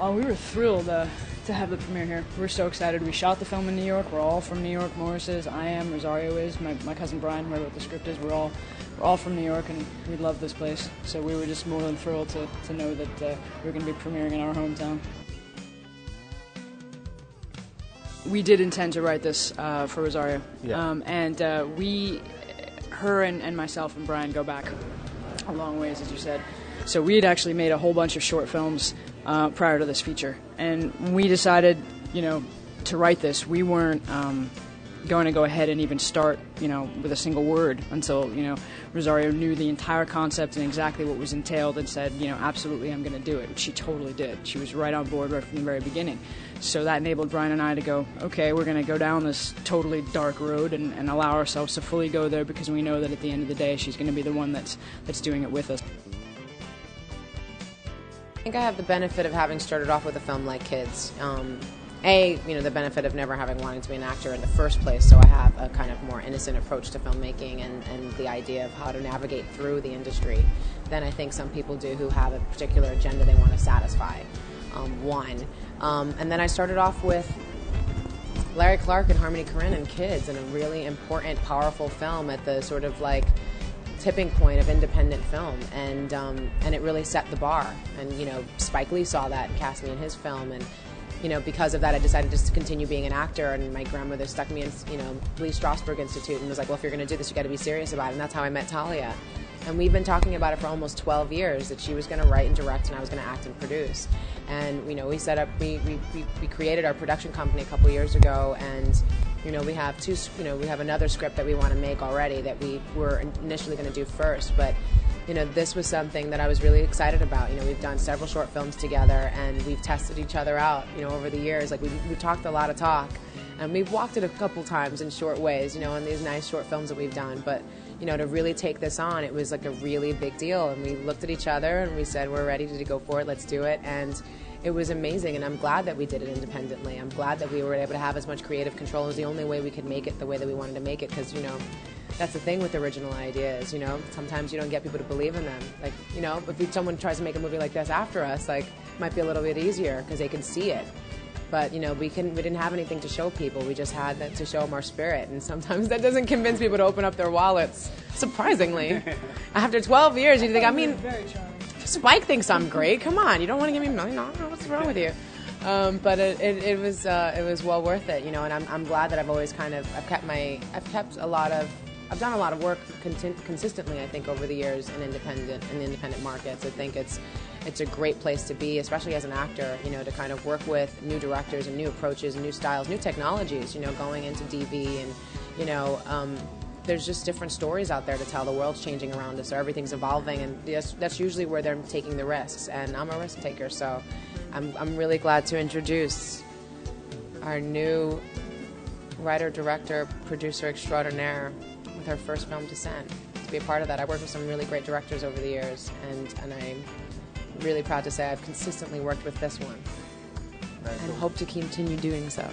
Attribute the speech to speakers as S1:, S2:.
S1: Oh, we were thrilled to have the premiere here. We're so excited. We shot the film in New York. We're all from New York. Morris is, I am, Rosario is, my cousin Brian, whoever wrote the script is. We're all from New York, and we love this place. So we were just more than thrilled to know that we were going to be premiering in our hometown. We did intend to write this for Rosario, and her and myself and Brian go back a long ways, as you said. So we had actually made a whole bunch of short films prior to this feature, and when we decided, to write this, we weren't going to go ahead and even start, with a single word until, Rosario knew the entire concept and exactly what was entailed and said, absolutely, I'm going to do it. Which she totally did. She was right on board right from the very beginning. So that enabled Brian and I to go, okay, we're going to go down this totally dark road and allow ourselves to fully go there, because we know that at the end of the day, she's going to be the one that's doing it with us.
S2: I think I have the benefit of having started off with a film like Kids. The benefit of never having wanted to be an actor in the first place, so I have a kind of more innocent approach to filmmaking and the idea of how to navigate through the industry than I think some people do who have a particular agenda they want to satisfy, and then I started off with Larry Clark and Harmony Korine and Kids, and a really important, powerful film at the sort of like tipping point of independent film, and it really set the bar. And Spike Lee saw that and cast me in his film, and because of that, I decided just to continue being an actor. And my grandmother stuck me in Lee Strasberg Institute and was like, well, if you're going to do this, you got to be serious about it. And that's how I met Talia. And we've been talking about it for almost 12 years, that she was going to write and direct and I was going to act and produce. And we set up, we created our production company a couple years ago, and we have we have another script that we want to make already that we were initially going to do first, but this was something that I was really excited about. We've done several short films together, and we've tested each other out over the years. Like we talked a lot of talk, and we've walked it a couple times in short ways, in these nice short films that we've done. But to really take this on, it was like a really big deal, and we looked at each other and we said, we're ready to go for it, let's do it. And it was amazing, and I'm glad that we did it independently. I'm glad that we were able to have as much creative control. It was the only way we could make it the way that we wanted to make it, because that's the thing with original ideas. Sometimes you don't get people to believe in them. Like, if someone tries to make a movie like this after us, like, it might be a little bit easier because they can see it. But we didn't have anything to show people. We just had to show them our spirit, and sometimes that doesn't convince people to open up their wallets. Surprisingly, after 12 years, you think, Spike thinks I'm great. Come on, you don't want to give me money? No, what's wrong with you? But it was well worth it, and I'm glad that I've always I've done a lot of work consistently, I think, over the years in the independent markets. I think it's a great place to be, especially as an actor, to kind of work with new directors and new approaches and new styles, new technologies, going into DV, and there's just different stories out there to tell. The world's changing around us, so everything's evolving, and that's usually where they're taking the risks, and I'm a risk taker, so I'm really glad to introduce our new writer, director, producer extraordinaire with her first film, Descent, to be a part of that. I worked with some really great directors over the years, and I'm really proud to say I've consistently worked with this one, and hope to continue doing so.